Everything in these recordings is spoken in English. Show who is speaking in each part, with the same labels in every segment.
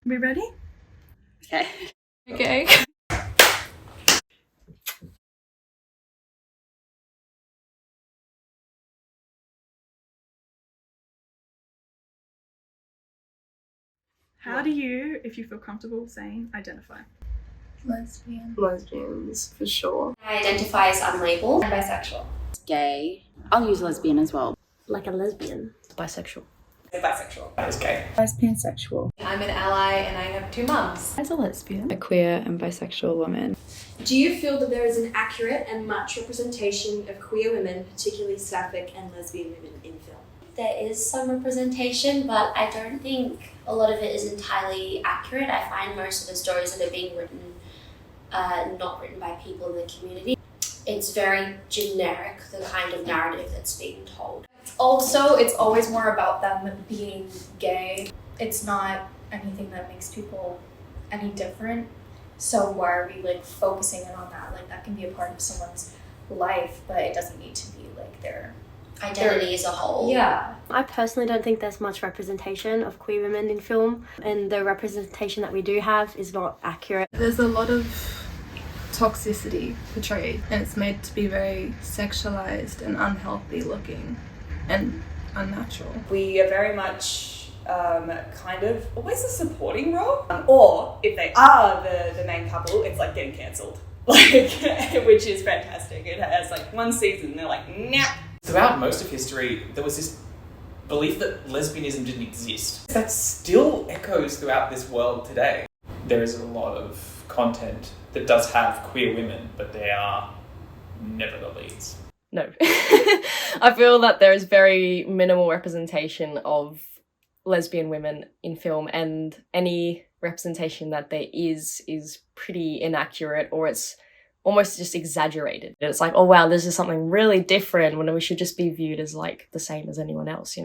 Speaker 1: We ready?
Speaker 2: Okay.
Speaker 1: Okay. How do you, if you feel comfortable saying, identify?
Speaker 3: Lesbian.
Speaker 4: Lesbians, for sure.
Speaker 5: I identify as unlabeled.
Speaker 3: I'm bisexual.
Speaker 2: Gay. I'll use lesbian as well.
Speaker 6: Like a lesbian.
Speaker 7: Bisexual.
Speaker 4: Bisexual. That is gay.
Speaker 3: As pansexual.
Speaker 5: I'm an ally and I have 2 mums.
Speaker 1: As a lesbian.
Speaker 8: A queer and bisexual woman.
Speaker 9: Do you feel that there is an accurate and much representation of queer women, particularly sapphic and lesbian women, in film?
Speaker 5: There is some representation, but I don't think a lot of it is entirely accurate. I find most of the stories that are being written not written by people in the community. It's very generic, the kind of narrative that's being told.
Speaker 3: Also, it's always more about them being gay. It's not anything that makes people any different. So why are we focusing in on that? That can be a part of someone's life, but it doesn't need to be their
Speaker 5: identity as a whole.
Speaker 3: Yeah.
Speaker 6: I personally don't think there's much representation of queer women in film, and the representation that we do have is not accurate.
Speaker 4: There's a lot of toxicity portrayed, and it's made to be very sexualized and unhealthy looking and unnatural.
Speaker 10: We are very much kind of always a supporting role, or if they are the main couple, it's getting cancelled, which is fantastic. It has 1 season, they're nah.
Speaker 11: Throughout most of history, there was this belief that lesbianism didn't exist. That still echoes throughout this world today. There is a lot of content that does have queer women, but they are never the leads.
Speaker 7: No. I feel that there is very minimal representation of lesbian women in film, and any representation that there is pretty inaccurate, or it's almost just exaggerated. It's oh wow, this is something really different when we should just be viewed as the same as anyone else,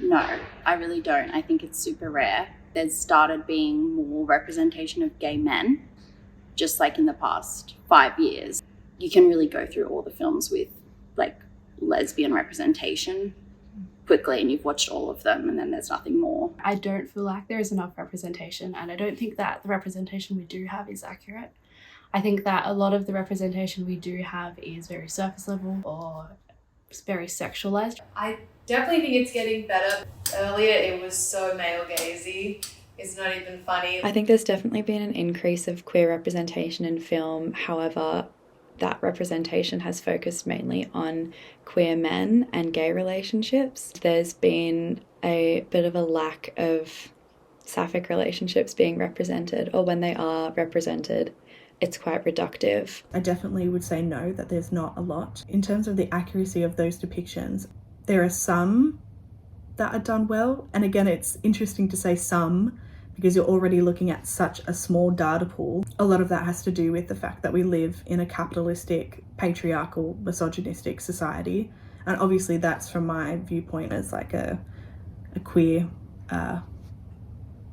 Speaker 2: No, I really don't. I think it's super rare. There's started being more representation of gay men, just in the past 5 years. You can really go through all the films with lesbian representation quickly, and you've watched all of them, and then there's nothing more.
Speaker 12: I don't feel like there is enough representation, and I don't think that the representation we do have is accurate. I think that a lot of the representation we do have is very surface level or very sexualized.
Speaker 13: I definitely think it's getting better. Earlier it was so male gazy. It's not even funny.
Speaker 8: I think there's definitely been an increase of queer representation in film. However, that representation has focused mainly on queer men and gay relationships. There's been a bit of a lack of sapphic relationships being represented, or when they are represented, it's quite reductive.
Speaker 1: I definitely would say no, that there's not a lot. In terms of the accuracy of those depictions, there are some that are done well. And again, it's interesting to say some, because you're already looking at such a small data pool. A lot of that has to do with the fact that we live in a capitalistic, patriarchal, misogynistic society. And obviously that's from my viewpoint as a queer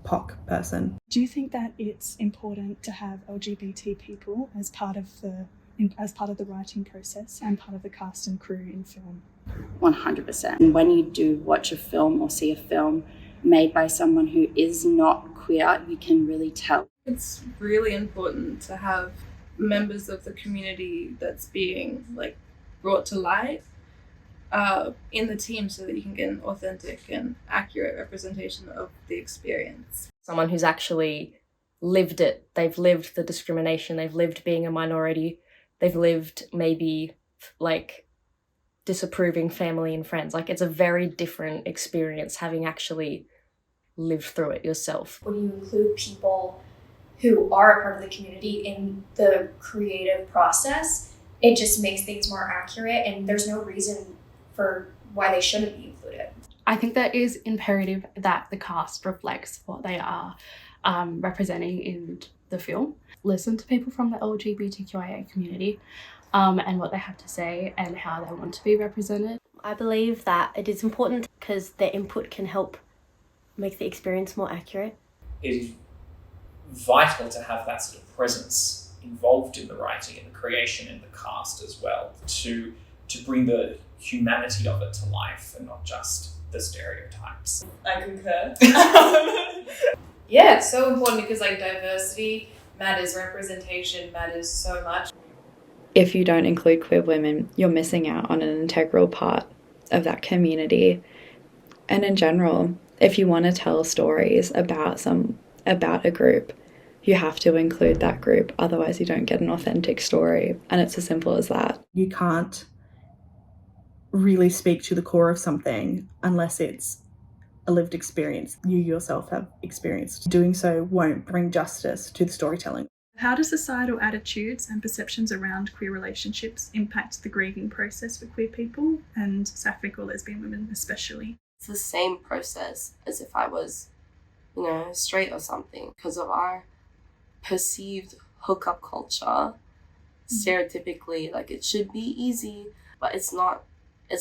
Speaker 1: POC person.
Speaker 14: Do you think that it's important to have LGBT people as part of the writing process and part of the cast and crew in film?
Speaker 2: 100%. And when you do watch a film or see a film made by someone who is not queer, you can really tell.
Speaker 4: It's really important to have members of the community that's being brought to light in the team, so that you can get an authentic and accurate representation of the experience.
Speaker 7: Someone who's actually lived it. They've lived the discrimination. They've lived being a minority. They've lived maybe disapproving family and friends. It's a very different experience having actually lived through it yourself.
Speaker 3: When you include people who are a part of the community in the creative process, it just makes things more accurate, and there's no reason for why they shouldn't be included.
Speaker 12: I think that is imperative that the cast reflects what they are representing in the film. Listen to people from the LGBTQIA community and what they have to say and how they want to be represented.
Speaker 6: I believe that it is important because their input can help make the experience more accurate.
Speaker 11: It is vital to have that sort of presence involved in the writing and the creation and the cast as well, to bring the humanity of it to life and not just the stereotypes.
Speaker 10: I concur.
Speaker 13: Yeah, it's so important because like diversity matters, representation matters so much.
Speaker 8: If you don't include queer women, you're missing out on an integral part of that community. And in general, if you want to tell stories about a group, you have to include that group, otherwise you don't get an authentic story. And it's as simple as that.
Speaker 1: You can't really speak to the core of something unless it's a lived experience you yourself have experienced. Doing so won't bring justice to the storytelling.
Speaker 14: How do societal attitudes and perceptions around queer relationships impact the grieving process for queer people and sapphic or lesbian women especially?
Speaker 15: It's the same process as if I was, straight or something, because of our perceived hookup culture. Stereotypically, like, it should be easy, but it's not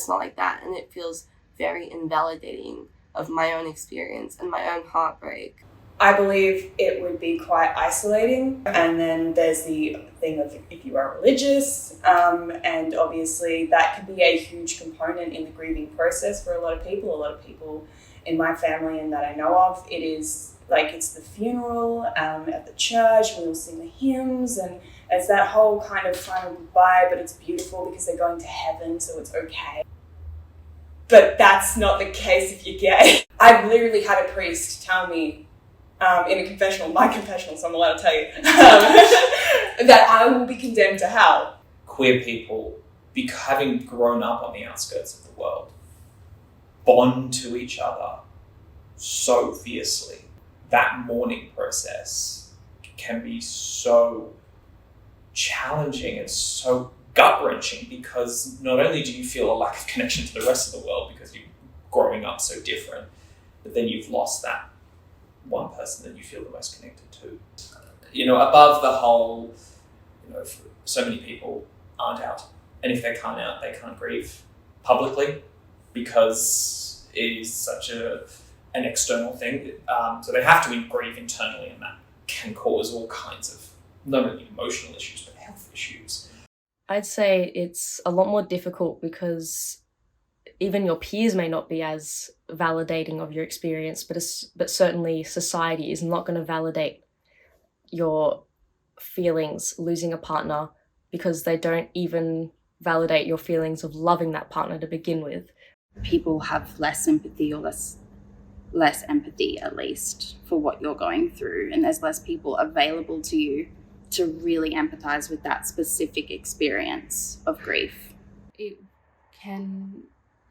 Speaker 15: like that, and it feels very invalidating of my own experience and my own heartbreak.
Speaker 10: I believe it would be quite isolating. And then there's the thing of if you are religious, and obviously that can be a huge component in the grieving process for a lot of people. A lot of people in my family and that I know of, it is like it's the funeral at the church, we all sing the hymns, and it's that whole kind of final goodbye, but it's beautiful because they're going to heaven, so it's okay. But that's not the case if you're gay. I've literally had a priest tell me in a confessional, my confessional, so I'm allowed to tell you, that I will be condemned to hell.
Speaker 11: Queer people, having grown up on the outskirts of the world, bond to each other so fiercely. That mourning process can be so challenging and so gut-wrenching, because not only do you feel a lack of connection to the rest of the world because you're growing up so different, but then you've lost that one person that you feel the most connected to. Above the whole, so many people aren't out. And if they can't out, they can't grieve publicly because it is such an external thing. So they have to grieve internally, and that can cause all kinds of not only emotional issues, but health issues.
Speaker 7: I'd say it's a lot more difficult because even your peers may not be as validating of your experience, but certainly society is not going to validate your feelings losing a partner, because they don't even validate your feelings of loving that partner to begin with.
Speaker 2: People have less sympathy, or less empathy at least, for what you're going through, and there's less people available to you to really empathize with that specific experience of grief.
Speaker 12: It can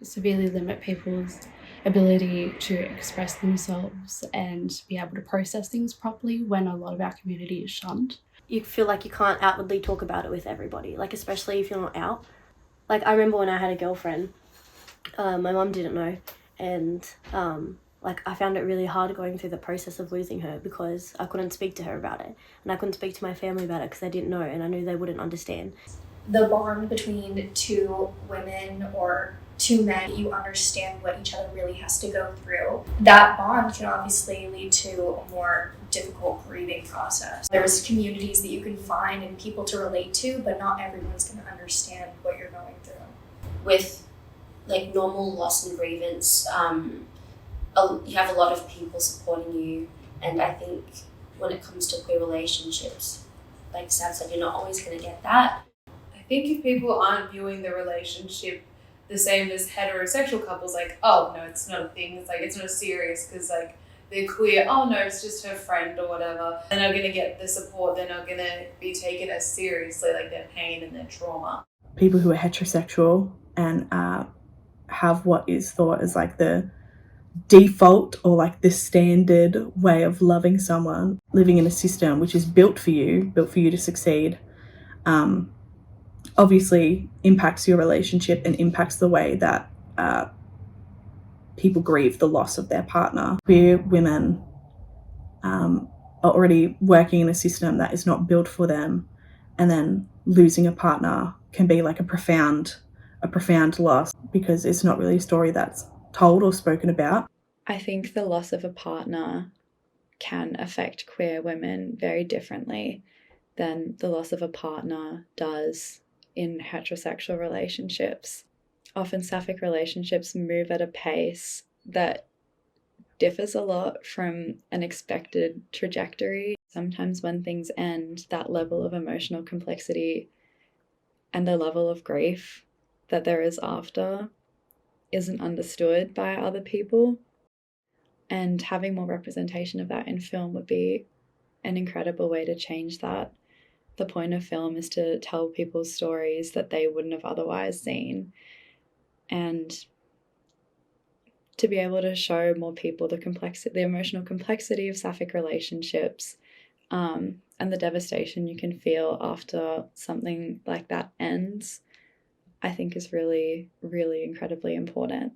Speaker 12: severely limit people's ability to express themselves and be able to process things properly when a lot of our community is shunned.
Speaker 6: You feel like you can't outwardly talk about it with everybody, like especially if you're not out. Like I remember when I had a girlfriend, my mum didn't know, and I found it really hard going through the process of losing her because I couldn't speak to her about it, and I couldn't speak to my family about it because they didn't know, and I knew they wouldn't understand.
Speaker 3: The bond between two women or two men, you understand what each other really has to go through. That bond can obviously lead to a more difficult grieving process. There's communities that you can find and people to relate to, but not everyone's going to understand what you're going through.
Speaker 5: With like normal loss and grievance, you have a lot of people supporting you, and I think when it comes to queer relationships, like Sav said, you're not always going to get that.
Speaker 13: I think if people aren't viewing the relationship the same as heterosexual couples, like, oh no, it's not a thing, it's like, it's not serious because like they're queer, oh no, it's just her friend or whatever, they're not going to get the support, they're not going to be taken as seriously, like their pain and their trauma.
Speaker 1: People who are heterosexual and have what is thought as like the default or like the standard way of loving someone, living in a system which is built for you to succeed, obviously impacts your relationship and impacts the way that people grieve the loss of their partner. Queer women are already working in a system that is not built for them, and then losing a partner can be like a profound loss because it's not really a story that's told or spoken about.
Speaker 8: I think the loss of a partner can affect queer women very differently than the loss of a partner does in heterosexual relationships. Often sapphic relationships move at a pace that differs a lot from an expected trajectory. Sometimes when things end, that level of emotional complexity and the level of grief that there is after isn't understood by other people. And having more representation of that in film would be an incredible way to change that. The point of film is to tell people's stories that they wouldn't have otherwise seen, and to be able to show more people the emotional complexity of sapphic relationships, and the devastation you can feel after something like that ends, I think is really, really incredibly important.